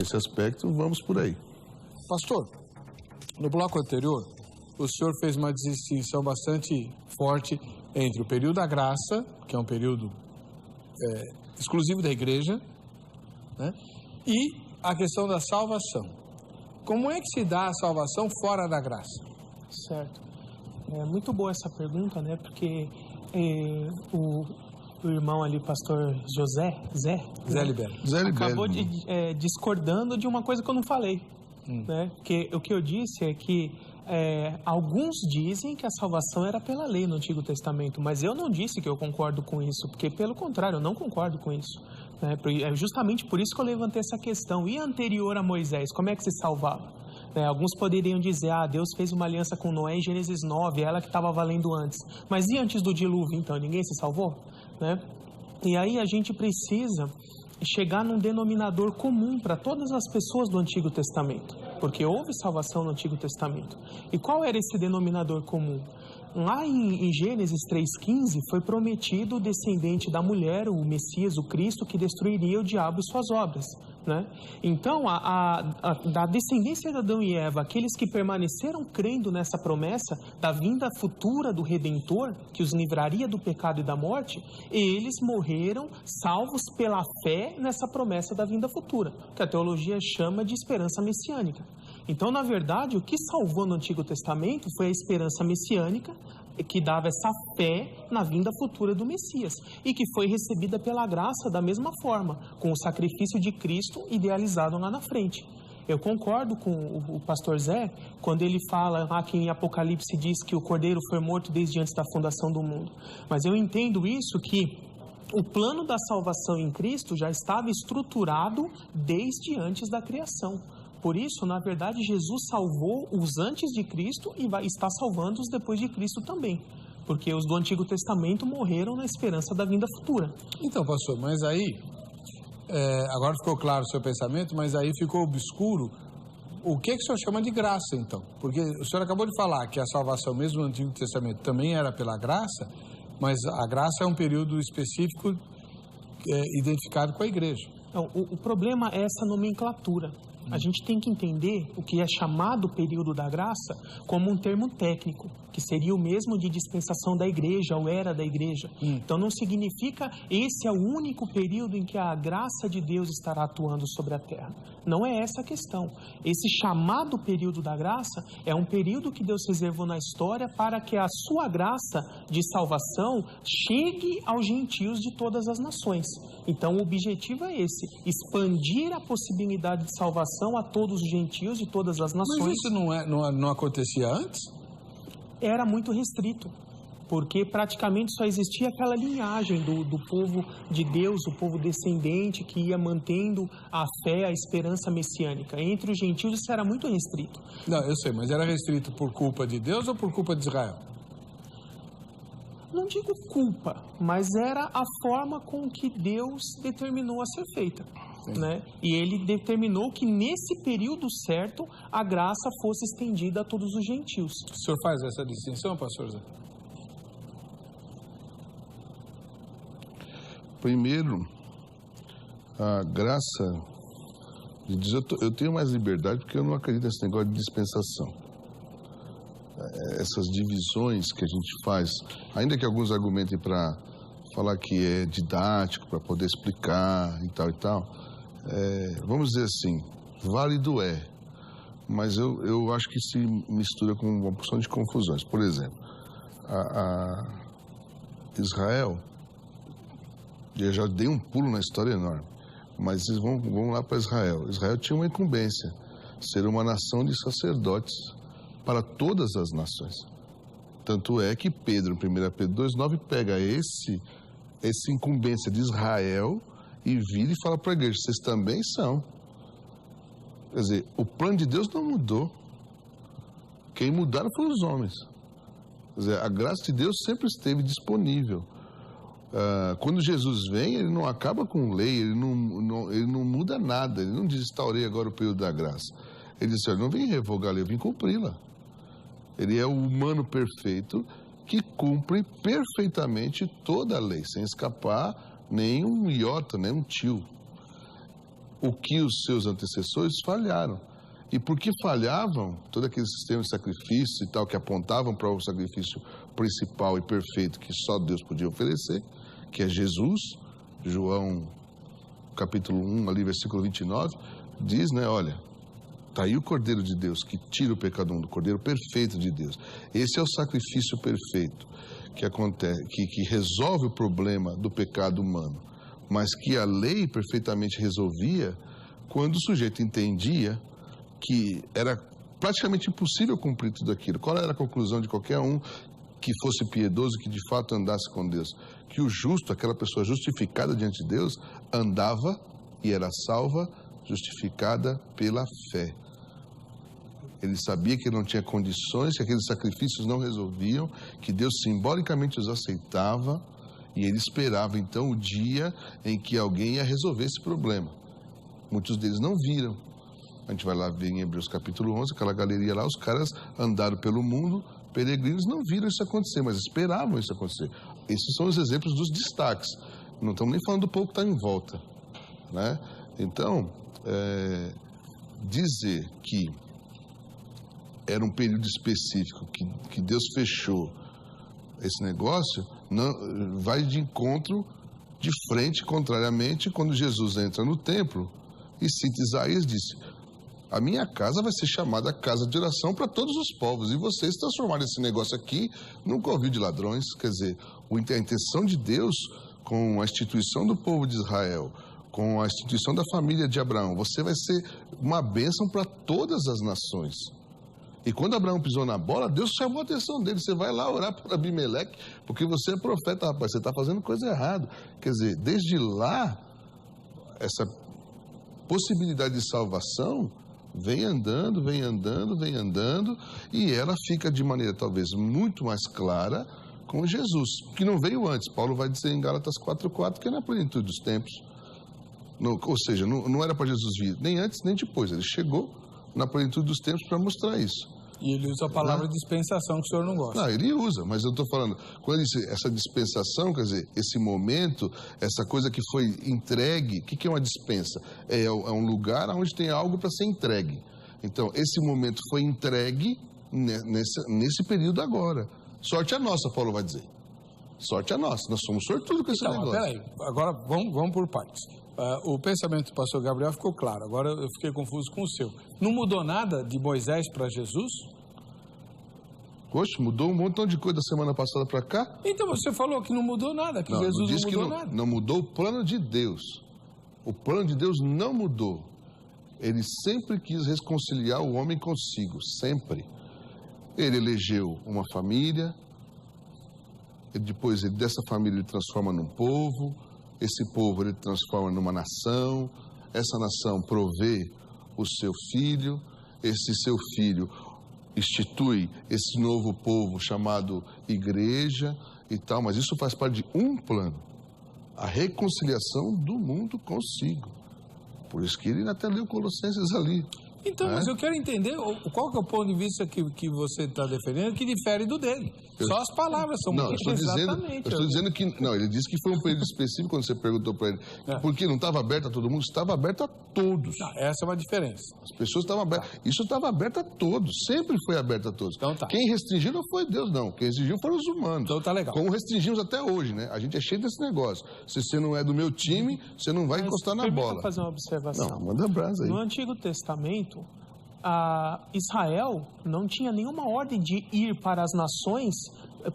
Nesse aspecto, vamos por aí. Pastor, no bloco anterior, o senhor fez uma distinção bastante forte entre o período da graça, que é um período exclusivo da igreja, né, e a questão da salvação. Como é que se dá a salvação fora da graça? Certo. É muito boa essa pergunta, né? Porque o irmão ali, pastor Zé Libério, acabou discordando de uma coisa que eu não falei. Né? Que o que eu disse é que alguns dizem que a salvação era pela lei no Antigo Testamento, mas eu não disse que eu concordo com isso, porque pelo contrário, eu não concordo com isso. Né? É justamente por isso que eu levantei essa questão. E anterior a Moisés, como é que se salvava? Alguns poderiam dizer, Deus fez uma aliança com Noé em Gênesis 9, ela que estava valendo antes. Mas e antes do dilúvio, então? Ninguém se salvou? Né? E aí a gente precisa chegar num denominador comum para todas as pessoas do Antigo Testamento, porque houve salvação no Antigo Testamento. E qual era esse denominador comum? Lá em Gênesis 3,15 foi prometido o descendente da mulher, o Messias, o Cristo, que destruiria o diabo e suas obras. Né? Então, da descendência de Adão e Eva, aqueles que permaneceram crendo nessa promessa da vinda futura do Redentor, que os livraria do pecado e da morte, eles morreram salvos pela fé nessa promessa da vinda futura, que a teologia chama de esperança messiânica. Então, na verdade, o que salvou no Antigo Testamento foi a esperança messiânica, que dava essa fé na vinda futura do Messias, e que foi recebida pela graça da mesma forma, com o sacrifício de Cristo idealizado lá na frente. Eu concordo com o pastor Zé, quando ele fala lá que em Apocalipse diz que o Cordeiro foi morto desde antes da fundação do mundo. Mas eu entendo isso que o plano da salvação em Cristo já estava estruturado desde antes da criação. Por isso, na verdade, Jesus salvou os antes de Cristo e está salvando os depois de Cristo também. Porque os do Antigo Testamento morreram na esperança da vinda futura. Então, pastor, mas aí, agora ficou claro o seu pensamento, mas aí ficou obscuro o que o senhor chama de graça, então? Porque o senhor acabou de falar que a salvação mesmo no Antigo Testamento também era pela graça, mas a graça é um período específico identificado com a igreja. Não, o problema é essa nomenclatura. A gente tem que entender o que é chamado período da graça como um termo técnico, que seria o mesmo de dispensação da igreja ou era da igreja. Então não significa esse é o único período em que a graça de Deus estará atuando sobre a terra. Não é essa a questão. Esse chamado período da graça é um período que Deus reservou na história para que a sua graça de salvação chegue aos gentios de todas as nações. Então o objetivo é esse, expandir a possibilidade de salvação a todos os gentios de todas as nações. Mas isso não acontecia antes? Era muito restrito, porque praticamente só existia aquela linhagem do povo de Deus, o povo descendente que ia mantendo a fé, a esperança messiânica. Entre os gentios isso era muito restrito. Não, eu sei, mas era restrito por culpa de Deus ou por culpa de Israel? Não digo culpa, mas era a forma com que Deus determinou a ser feita. Né? E ele determinou que nesse período certo a graça fosse estendida a todos os gentios. O senhor faz essa distinção, pastor Zé? Primeiro, a graça de Deus, eu tenho mais liberdade porque eu não acredito nesse negócio de dispensação. Essas divisões que a gente faz, ainda que alguns argumentem para falar que é didático, para poder explicar e tal, vamos dizer assim, válido é, mas eu acho que se mistura com uma porção de confusões. Por exemplo, Israel, eu já dei um pulo na história enorme, mas vamos lá para Israel. Israel tinha uma incumbência, ser uma nação de sacerdotes para todas as nações. Tanto é que Pedro, 1 Pedro 2,9, pega essa incumbência de Israel e vira e fala para a igreja, vocês também são. Quer dizer, o plano de Deus não mudou. Quem mudaram foram os homens. Quer dizer, a graça de Deus sempre esteve disponível. Quando Jesus vem, ele não acaba com lei, ele não muda nada, ele não diz, instaurei agora o período da graça. Ele diz, eu não vim revogar a lei, eu vim cumpri-la. Ele é o humano perfeito que cumpre perfeitamente toda a lei, sem escapar nem um iota, nem um tio. o que os seus antecessores falharam. E porque falhavam, todo aquele sistema de sacrifício e tal, que apontavam para o sacrifício principal e perfeito que só Deus podia oferecer, que é Jesus, João capítulo 1, ali, versículo 29, diz, né, olha, está aí o Cordeiro de Deus que tira o pecado do mundo, o Cordeiro perfeito de Deus. Esse é o sacrifício perfeito que acontece, que resolve o problema do pecado humano, mas que a lei perfeitamente resolvia quando o sujeito entendia que era praticamente impossível cumprir tudo aquilo. Qual era a conclusão de qualquer um que fosse piedoso, que de fato andasse com Deus? Que o justo, aquela pessoa justificada diante de Deus, andava e era salva, justificada pela fé. Ele sabia que não tinha condições, que aqueles sacrifícios não resolviam, que Deus simbolicamente os aceitava, e ele esperava então o dia em que alguém ia resolver esse problema. Muitos deles não viram. A gente vai lá ver em Hebreus capítulo 11, aquela galeria lá, os caras andaram pelo mundo, peregrinos, não viram isso acontecer, mas esperavam isso acontecer. Esses são os exemplos dos destaques. Não estamos nem falando do povo que está em volta, né? Então, dizer que era um período específico, que Deus fechou esse negócio, não, vai de encontro, de frente, contrariamente, quando Jesus entra no templo e cita Isaías, disse: a minha casa vai ser chamada casa de oração para todos os povos, e vocês transformaram esse negócio aqui num covil de ladrões. Quer dizer, a intenção de Deus com a instituição do povo de Israel, com a instituição da família de Abraão, você vai ser uma bênção para todas as nações. E quando Abraão pisou na bola, Deus chamou a atenção dele: você vai lá orar por Abimeleque, porque você é profeta, rapaz, você está fazendo coisa errada. Quer dizer, desde lá, essa possibilidade de salvação vem andando, e ela fica de maneira talvez muito mais clara com Jesus, que não veio antes. Paulo vai dizer em Gálatas 4:4 que é na plenitude dos tempos. Ou seja, não era para Jesus vir nem antes nem depois, ele chegou na plenitude dos tempos para mostrar isso. E ele usa a palavra dispensação, que o senhor não gosta. Não, ele usa, mas eu estou falando, quando ele diz essa dispensação, quer dizer, esse momento, essa coisa que foi entregue. O que é uma dispensa? É um lugar onde tem algo para ser entregue. Então, esse momento foi entregue nesse período agora. Sorte a nossa, Paulo vai dizer. Sorte a nossa, nós somos sortudos com esse negócio. Peraí, agora vamos por partes. O pensamento do pastor Gabriel ficou claro, agora eu fiquei confuso com o seu. Não mudou nada de Moisés para Jesus? Poxa, mudou um montão de coisa da semana passada para cá. Então você falou que não mudou nada, que Jesus não mudou nada. Não mudou o plano de Deus. O plano de Deus não mudou. Ele sempre quis reconciliar o homem consigo, sempre. Ele elegeu uma família, depois dessa família ele transforma num povo, esse povo ele transforma numa nação, essa nação provê o seu filho, esse seu filho institui esse novo povo chamado igreja e tal, mas isso faz parte de um plano, a reconciliação do mundo consigo. Por isso que ele até leu Colossenses ali. Então, mas eu quero entender qual que é o ponto de vista que você está defendendo que difere do dele. Só as palavras são muito exatamente. Eu estou dizendo que... Não, ele disse que foi um período específico quando você perguntou para ele. Porque não estava aberto a todo mundo, estava aberto a todos. Essa é uma diferença. As pessoas estavam abertas. Isso estava aberto a todos, sempre foi aberto a todos. Então tá. Quem restringiu não foi Deus, não. Quem restringiu foram os humanos. Então tá legal. Como restringimos até hoje, né? A gente é cheio desse negócio. Se você não é do meu time, você não vai encostar na bola. Deixa eu fazer uma observação. Não, manda brasa aí. No Antigo Testamento, Israel não tinha nenhuma ordem de ir para as nações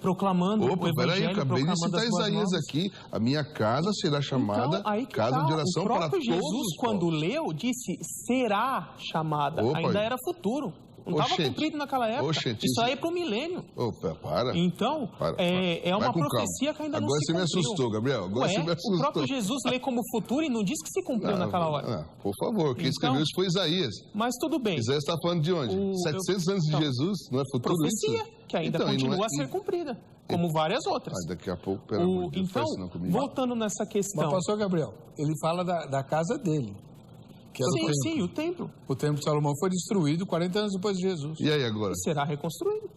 proclamando o evangelho. Peraí, acabei de citar Isaías aqui. A minha casa será chamada casa de oração para todos. O próprio Jesus, quando leu, disse será chamada. Ainda era futuro. Não estava cumprido naquela época. Isso aí é para o milênio. Para. Então, é uma profecia que ainda não se cumpriu. Agora você me assustou, Gabriel. Agora você me assustou. O próprio Jesus lê como futuro e não diz que se cumpriu naquela hora. Por favor, quem escreveu isso foi Isaías. Mas tudo bem. Isaías está falando de onde? 700 anos de Jesus? Não é futuro profecia, isso? Que ainda continua a ser cumprida, como várias outras. Daqui a pouco, pelo amor de Deus, então, voltando nessa questão... Mas, pastor Gabriel, ele fala da casa dele. Sim, o templo. O templo de Salomão foi destruído 40 anos depois de Jesus. E aí agora? E será reconstruído.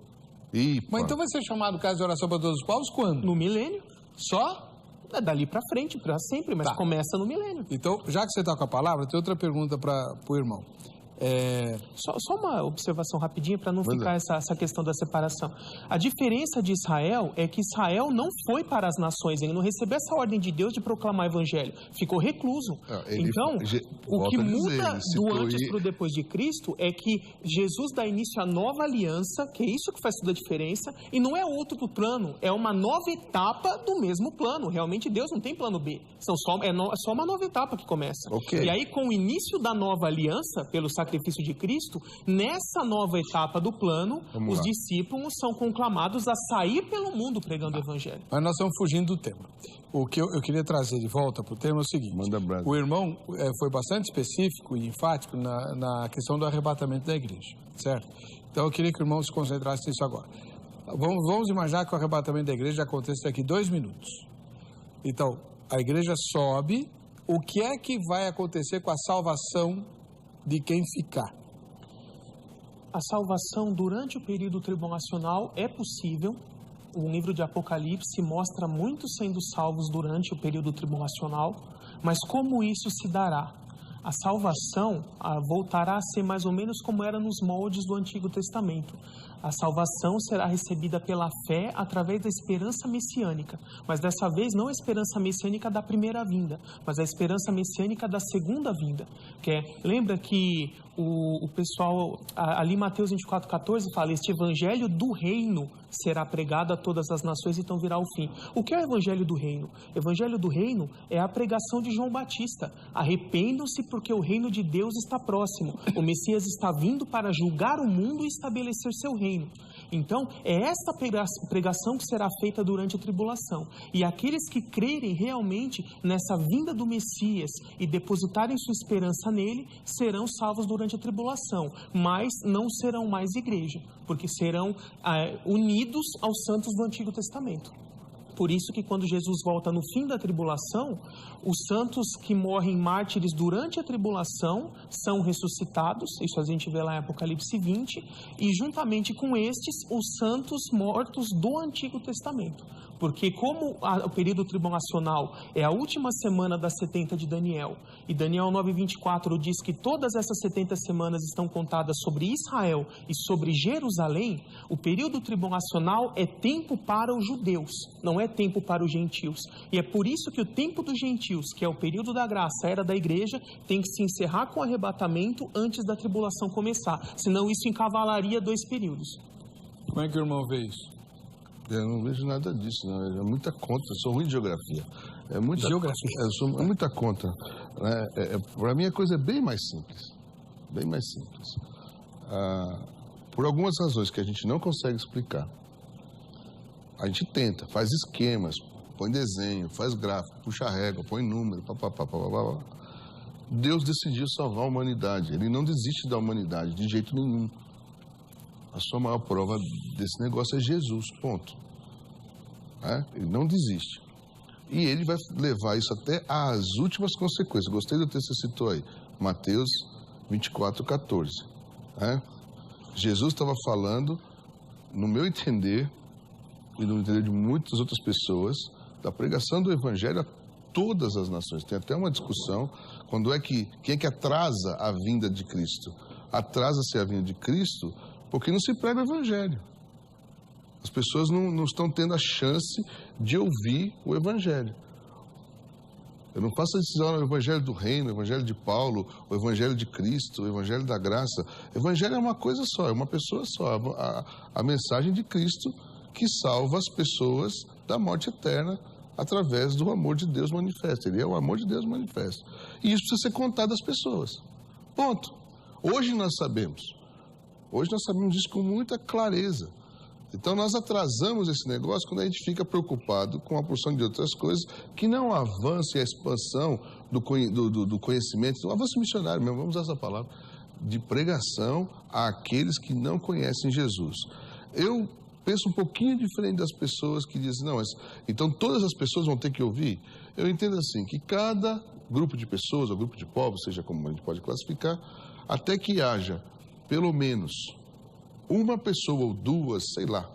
Mas então vai ser chamado casa de oração para todos os povos quando? No milênio. Só? é dali para frente, para sempre, mas começa no milênio. Então, já que você está com a palavra, tem outra pergunta para o irmão. Só uma observação rapidinha para não ficar essa questão da separação. A diferença de Israel é que Israel não foi para as nações, ele não recebeu essa ordem de Deus de proclamar o evangelho, ficou recluso. Então, o que muda do antes para o depois de Cristo é que Jesus dá início à nova aliança, que é isso que faz toda a diferença, e não é outro plano, é uma nova etapa do mesmo plano. Realmente Deus não tem plano B, é só uma nova etapa que começa. E aí, com o início da nova aliança, pelo sacrifício de Cristo, nessa nova etapa do plano, os discípulos são conclamados a sair pelo mundo pregando o evangelho. Mas nós estamos fugindo do tema. O que eu queria trazer de volta para o tema é o seguinte: o irmão foi bastante específico e enfático na questão do arrebatamento da igreja, certo? Então eu queria que o irmão se concentrasse nisso agora. Vamos imaginar que o arrebatamento da igreja aconteça daqui 2 minutos. Então, a igreja sobe, o que é que vai acontecer com a salvação de quem ficar? A salvação durante o período tribulacional é possível. O livro de Apocalipse mostra muitos sendo salvos durante o período tribulacional, mas como isso se dará? A salvação voltará a ser mais ou menos como era nos moldes do Antigo Testamento. A salvação será recebida pela fé através da esperança messiânica, mas dessa vez não a esperança messiânica da primeira vinda, mas a esperança messiânica da segunda vinda. Lembra que o pessoal, ali em Mateus 24,14 fala: este evangelho do reino será pregado a todas as nações, então virá o fim. O que é o evangelho do reino? O evangelho do reino é a pregação de João Batista: arrependam-se porque o reino de Deus está próximo. O Messias está vindo para julgar o mundo e estabelecer seu reino. Então, é esta pregação que será feita durante a tribulação. E aqueles que crerem realmente nessa vinda do Messias e depositarem sua esperança nele, serão salvos durante a tribulação, mas não serão mais igreja, porque serão unidos aos santos do Antigo Testamento. Por isso que quando Jesus volta no fim da tribulação, os santos que morrem mártires durante a tribulação são ressuscitados, isso a gente vê lá em Apocalipse 20, e juntamente com estes, os santos mortos do Antigo Testamento. Porque como o período tribulacional é a última semana das 70 de Daniel, e Daniel 9:24 diz que todas essas 70 semanas estão contadas sobre Israel e sobre Jerusalém, o período tribulacional é tempo para os judeus, não é tempo para os gentios. E é por isso que o tempo dos gentios, que é o período da graça, a era da igreja, tem que se encerrar com o arrebatamento antes da tribulação começar, senão isso encavalaria 2 períodos. Como é que o irmão vê isso? Eu não vejo nada disso, não. É muita conta, sou ruim de geografia. É muita conta. Para mim a coisa é bem mais simples. Bem mais simples. Por algumas razões que a gente não consegue explicar, a gente tenta, faz esquemas, põe desenho, faz gráfico, puxa régua, põe número, papapá. Deus decidiu salvar a humanidade. Ele não desiste da humanidade de jeito nenhum. A sua maior prova desse negócio é Jesus, ponto. Ele não desiste. E ele vai levar isso até às últimas consequências. Gostei do texto que você citou aí, Mateus 24:14. Jesus estava falando, no meu entender, e no entender de muitas outras pessoas, da pregação do evangelho a todas as nações. Tem até uma discussão, quem é que atrasa a vinda de Cristo? Atrasa-se a vinda de Cristo porque não se prega o evangelho. As pessoas não estão tendo a chance de ouvir o evangelho. Eu não faço a decisão: o evangelho do reino, o evangelho de Paulo, o evangelho de Cristo, o evangelho da graça. O evangelho é uma coisa só, é uma pessoa só. A mensagem de Cristo que salva as pessoas da morte eterna através do amor de Deus manifesto. Ele é o amor de Deus manifesto. E isso precisa ser contado às pessoas. Ponto. Hoje nós sabemos disso com muita clareza. Então nós atrasamos esse negócio quando a gente fica preocupado com uma porção de outras coisas que não avançam a expansão do conhecimento, do avanço missionário mesmo, vamos usar essa palavra, de pregação àqueles que não conhecem Jesus. Eu penso um pouquinho diferente das pessoas que dizem: não, mas então todas as pessoas vão ter que ouvir. Eu entendo assim, que cada grupo de pessoas, ou grupo de povos, seja como a gente pode classificar, até que haja pelo menos uma pessoa ou duas, sei lá,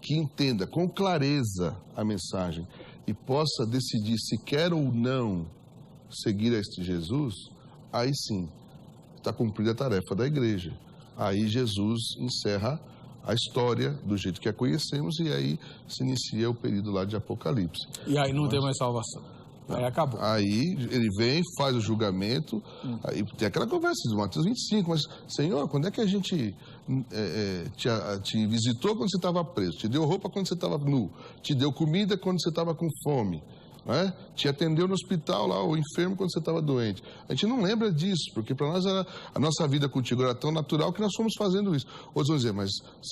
que entenda com clareza a mensagem e possa decidir se quer ou não seguir a este Jesus, aí sim, está cumprida a tarefa da igreja. Aí Jesus encerra a história do jeito que a conhecemos e aí se inicia o período lá de Apocalipse. E aí não tem mais salvação. Aí acabou. Aí ele vem, faz o julgamento, aí tem aquela conversa de Mateus 25, mas, Senhor, quando é que a gente te visitou quando você estava preso? Te deu roupa quando você estava nu? Te deu comida quando você estava com fome? Né? Te atendeu no hospital lá, o enfermo, quando você estava doente? A gente não lembra disso, porque para nós a nossa vida contigo era tão natural que nós fomos fazendo isso. Outros vão dizer, mas